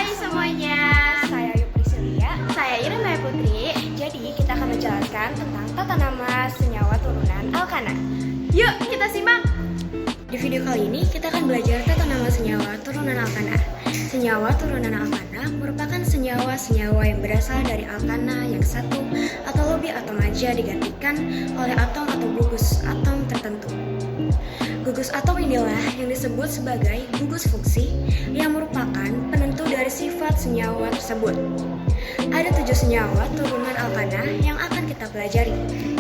Hai semuanya, saya Ayu Priscilia. Saya Irma Putri. Jadi kita akan menjelaskan tentang tata nama senyawa turunan alkana. Yuk kita simak. Di video kali ini kita akan belajar tata nama senyawa turunan alkana. Senyawa turunan alkana merupakan senyawa-senyawa yang berasal dari alkana yang satu atau lebih atom aja digantikan oleh atom atau gugus atom tertentu. Gugus atom inilah yang disebut sebagai gugus fungsi yang merupakan penentu dari sifat senyawa tersebut. Ada 7 senyawa turunan alkana yang akan kita pelajari.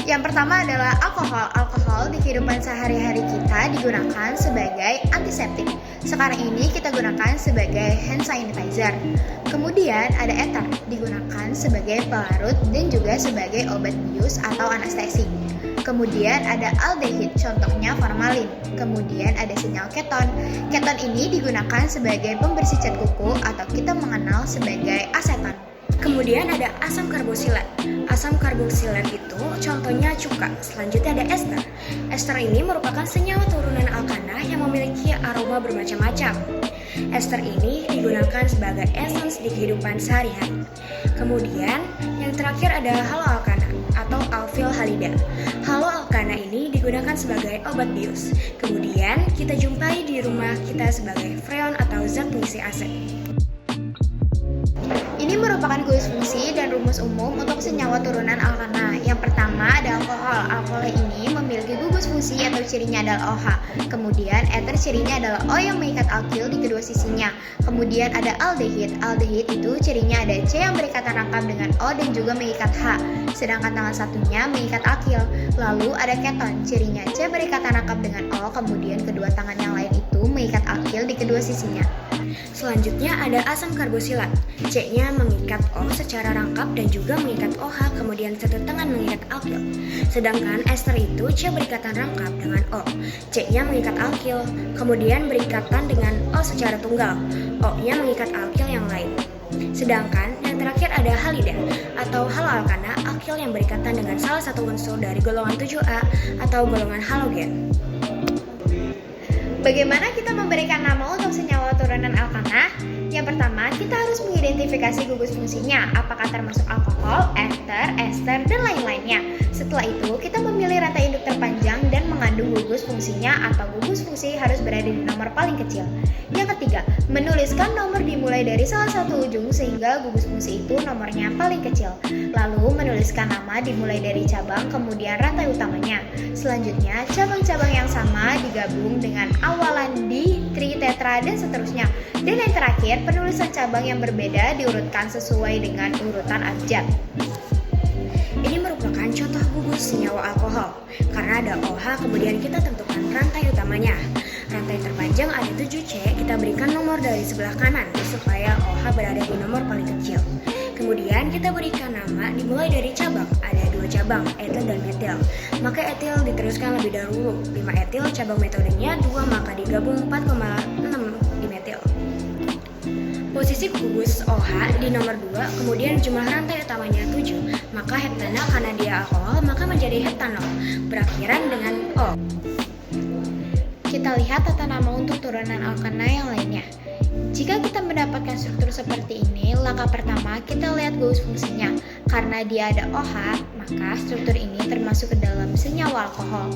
Yang pertama adalah alkohol. Alkohol di kehidupan sehari-hari kita digunakan sebagai antiseptik. Sekarang ini kita gunakan sebagai hand sanitizer. Kemudian ada eter, digunakan sebagai pelarut dan juga sebagai obat bius atau anestesi. Kemudian ada aldehid, contohnya formalin. Kemudian ada sinyal keton. Keton ini digunakan sebagai pembersih cat kuku atau kita mengenal sebagai aseton. Kemudian ada asam karboksilat. Asam karboksilat itu contohnya cuka. Selanjutnya ada ester. Ester ini merupakan senyawa turunan alkana yang memiliki aroma bermacam-macam. Ester ini digunakan sebagai essence di kehidupan sehari-hari. Kemudian yang terakhir ada haloalkana atau alkyl halida. Haloalkana ini digunakan sebagai obat bius. Kemudian kita jumpai di rumah kita sebagai freon atau zat pengisi AC. Ini merupakan gugus fungsi dan rumus umum untuk senyawa turunan alkana. Yang pertama ada alkohol. Alkohol ini memiliki gugus fungsi atau cirinya adalah OH. Kemudian eter cirinya adalah O yang mengikat alkyl di kedua sisinya. Kemudian ada aldehid. Aldehid itu cirinya ada C yang berikatan rangkap dengan O dan juga mengikat H. Sedangkan tangan satunya mengikat alkyl. Lalu ada keton. Cirinya C berikatan rangkap dengan O, kemudian kedua tangan yang lain itu mengikat alkyl di kedua sisinya. Selanjutnya ada asam karboksilat. C-nya mengikat O secara rangkap dan juga mengikat OH, kemudian satu tangan mengikat alkyl. Sedangkan ester itu C berikatan rangkap dengan O. C-nya mengikat alkyl, kemudian berikatan dengan O secara tunggal. O-nya mengikat alkyl yang lain. Sedangkan yang terakhir ada halida atau haloalkana, alkyl yang berikatan dengan salah satu unsur dari golongan 7A atau golongan halogen. Bagaimana kita memberikan nama untuk senyawa turunan alkana? Yang pertama, kita harus mengidentifikasi gugus fungsinya, apakah termasuk alkohol, eter, ester, dan lain-lainnya. Setelah itu, kita memilih rantai induk terpanjang dan mengandung gugus fungsinya atau gugus fungsi harus berada di nomor paling kecil. Yang ketiga, menuliskan nomor dimulai dari salah satu ujung sehingga gugus fungsi itu nomornya paling kecil. Lalu, menuliskan nama dimulai dari cabang kemudian rantai utamanya. Selanjutnya, cabang-cabang yang sama digabung dengan awalan di, tri, tetra, dan seterusnya. Dan yang terakhir, penulisan cabang yang berbeda diurutkan sesuai dengan urutan abjad. Ini merupakan contoh gugus senyawa alkohol. Karena ada OH, kemudian kita tentukan rantai utamanya. Rantai terpanjang ada 7C, kita berikan nomor dari sebelah kanan supaya OH berada di nomor paling kecil. Kemudian kita berikan nama dimulai dari cabang. Ada 2 cabang, etil dan metil. Maka etil diteruskan lebih dahulu. 5 etil, cabang metodenya 2, maka digabung 4,6 di metil. Posisi gugus OH di nomor 2, kemudian jumlah rantai utamanya 7, maka heptana karena dia alkohol maka menjadi heptanol, berakhiran dengan O. Kita lihat tata nama untuk turunan alkana yang lainnya. Jika kita mendapatkan struktur seperti ini, langkah pertama kita lihat gugus fungsinya. Karena dia ada OH, maka struktur ini termasuk ke dalam senyawa alkohol.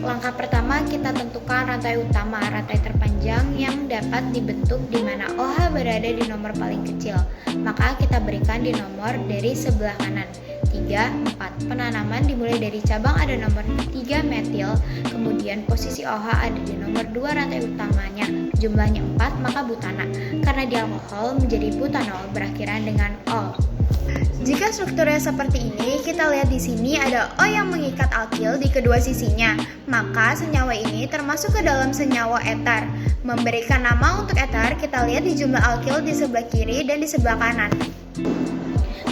Langkah pertama kita tentukan rantai utama, rantai terpanjang yang dapat dibentuk di mana OH berada di nomor paling kecil. Maka kita berikan di nomor dari sebelah kanan. 3, 4. Penanaman dimulai dari cabang ada nomor 3 metil, kemudian posisi OH ada di nomor 2 rantai utamanya, jumlahnya 4, maka butana. Karena di alkohol menjadi butanol, berakhiran dengan ol. Jika strukturnya seperti ini, kita lihat di sini ada O yang mengikat alkyl di kedua sisinya, maka senyawa ini termasuk ke dalam senyawa eter. Memberikan nama untuk eter, kita lihat di jumlah alkyl di sebelah kiri dan di sebelah kanan.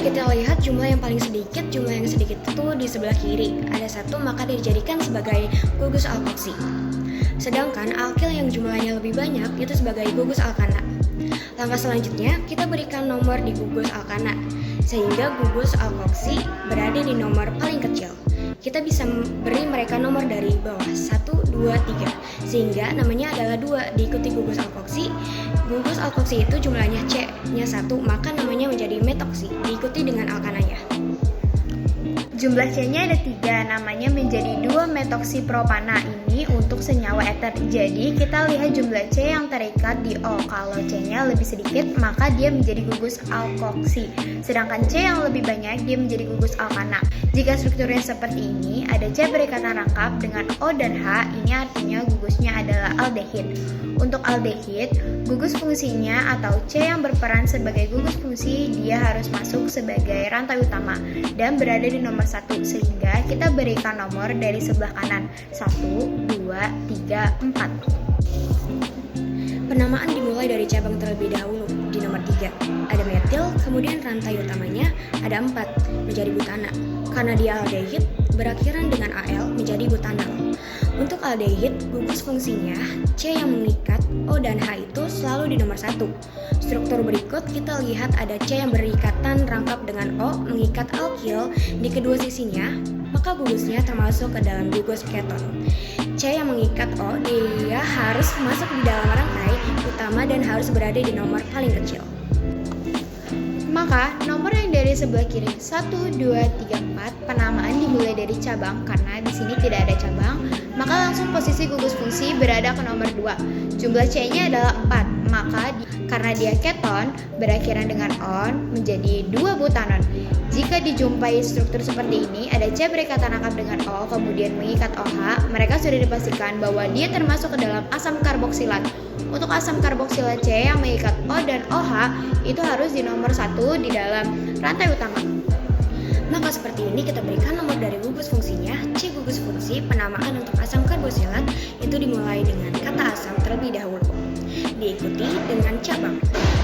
Kita lihat jumlah yang paling sedikit, jumlah yang sedikit itu di sebelah kiri. Ada 1, maka dijadikan sebagai gugus alkoksi. Sedangkan alkyl yang jumlahnya lebih banyak itu sebagai gugus alkana. Langkah selanjutnya, kita berikan nomor di gugus alkana, sehingga gugus alkoksi berada di nomor paling kecil. Kita bisa beri mereka nomor dari bawah 1, 2, 3, sehingga namanya adalah 2, diikuti gugus alkoksi gugus alkoksi itu jumlahnya C-nya 1, maka namanya menjadi metoksi, diikuti dengan alkananya. Jumlah C-nya ada 3, namanya menjadi 2-metoksipropana. Ini untuk senyawa eter. Jadi kita lihat jumlah C yang terikat di O. Kalau C-nya lebih sedikit, maka dia menjadi gugus alkoksi. Sedangkan C yang lebih banyak, dia menjadi gugus alkana. Jika strukturnya seperti ini, ada C berikatan rangkap dengan O dan H, ini artinya gugusnya adalah aldehid. Untuk aldehid, gugus fungsinya atau C yang berperan sebagai gugus fungsi, dia harus masuk sebagai rantai utama dan berada di nomor 1, sehingga kita berikan nomor dari sebelah kanan 1, 2, 3, 4. Penamaan dimulai dari cabang terlebih dahulu. Di nomor 3 ada metil, kemudian rantai utamanya ada 4 menjadi butana. Karena dia aldehid, berakhiran dengan Al menjadi butanal. Untuk aldehid, gugus fungsinya C yang mengikat O dan H itu selalu di nomor 1. Struktur berikut kita lihat ada C yang berikatan rangkap dengan O mengikat alkil di kedua sisinya, maka gugusnya termasuk ke dalam gugus keton. C yang mengikat O, dia harus masuk di dalam rantai utama dan harus berada di nomor paling kecil. Maka nomor yang dari sebelah kiri 1, 2, 3, 4 penamaan dimulai dari cabang. Karena di sini tidak ada cabang, maka langsung posisi gugus fungsi berada ke nomor 2. Jumlah C-nya adalah 4, maka karena dia keton berakhiran dengan on menjadi 2 butanon. Jika dijumpai struktur seperti ini, ada C berikatan rangkap dengan O kemudian mengikat OH, mereka sudah dipastikan bahwa dia termasuk ke dalam asam karboksilat. Untuk asam karboksilat C yang mengikat O dan OH itu harus di nomor 1 di dalam rantai utama. Maka seperti ini kita berikan nomor dari gugus fungsinya. C gugus fungsi penamaan untuk asam karboksilat itu dimulai dengan kata asam terlebih dahulu, diikuti dengan cabang.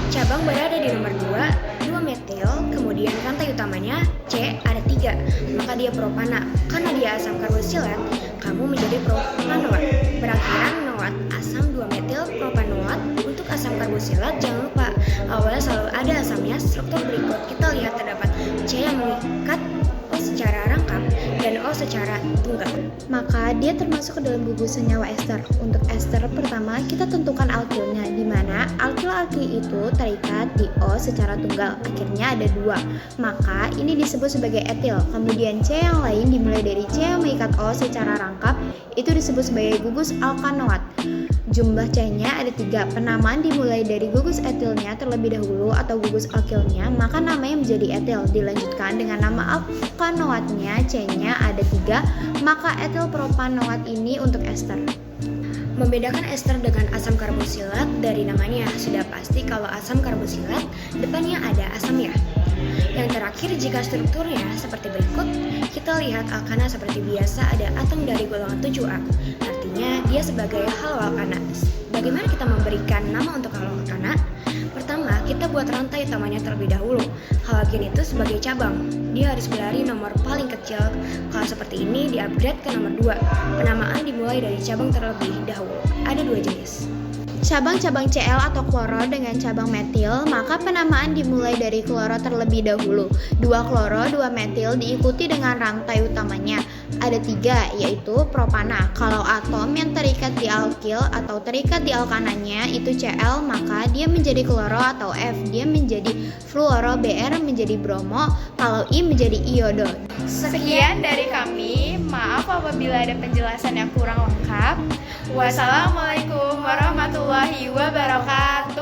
Cabang berada di nomor 2 metil, kemudian rantai utamanya C ada 3, maka dia propana. Karena dia asam karboksilat, kamu menjadi propanoat. Berakhiran noat asam 2 metil propanoat. Untuk asam karboksilat jangan lupa awalnya selalu ada asamnya. Struktur berikut kita lihat terdapat C yang mengikat O secara rangkap dan O secara tunggal. Maka dia termasuk ke dalam gugus senyawa ester. Untuk ester pertama kita tentukan alkilnya, di mana alkil-alkil itu terikat di O secara tunggal. Akhirnya ada 2. Maka ini disebut sebagai etil. Kemudian C yang lain dimulai dari C yang mengikat O secara rangkap, itu disebut sebagai gugus alkanoat. Jumlah C-nya ada 3. Penamaan dimulai dari gugus etilnya terlebih dahulu atau gugus alkilnya, maka namanya menjadi etil. Dilanjutkan dengan nama alkanoatnya, C-nya ada 3, maka etil propanoat ini untuk ester. Membedakan ester dengan asam karboksilat dari namanya, sudah pasti kalau asam karboksilat depannya ada asam ya. Yang terakhir, jika strukturnya seperti berikut, kita lihat alkana seperti biasa ada atom dari golongan 7A. Artinya dia sebagai haloalkana. Bagaimana kita memberikan nama untuk haloalkana? Pertama, kita buat rantai utamanya terlebih dahulu. Halogen itu sebagai cabang, dia harus berlari nomor paling kecil. Kalau seperti ini di-upgrade ke nomor 2. Penamaan dimulai dari cabang terlebih dahulu. Ada 2 jenis. Cabang-cabang Cl atau kloro dengan cabang metil, maka penamaan dimulai dari kloro terlebih dahulu. 2 kloro, 2 metil diikuti dengan rantai utamanya. Ada 3, yaitu propana. Kalau atom yang terikat di alkil atau terikat di alkananya itu Cl, maka dia menjadi kloro atau F. Dia menjadi fluoro, Br menjadi bromo, kalau I menjadi iodo. Sekian dari kami. Maaf apabila ada penjelasan yang kurang lengkap. Wassalamualaikum warahmatullahi wabarakatuh.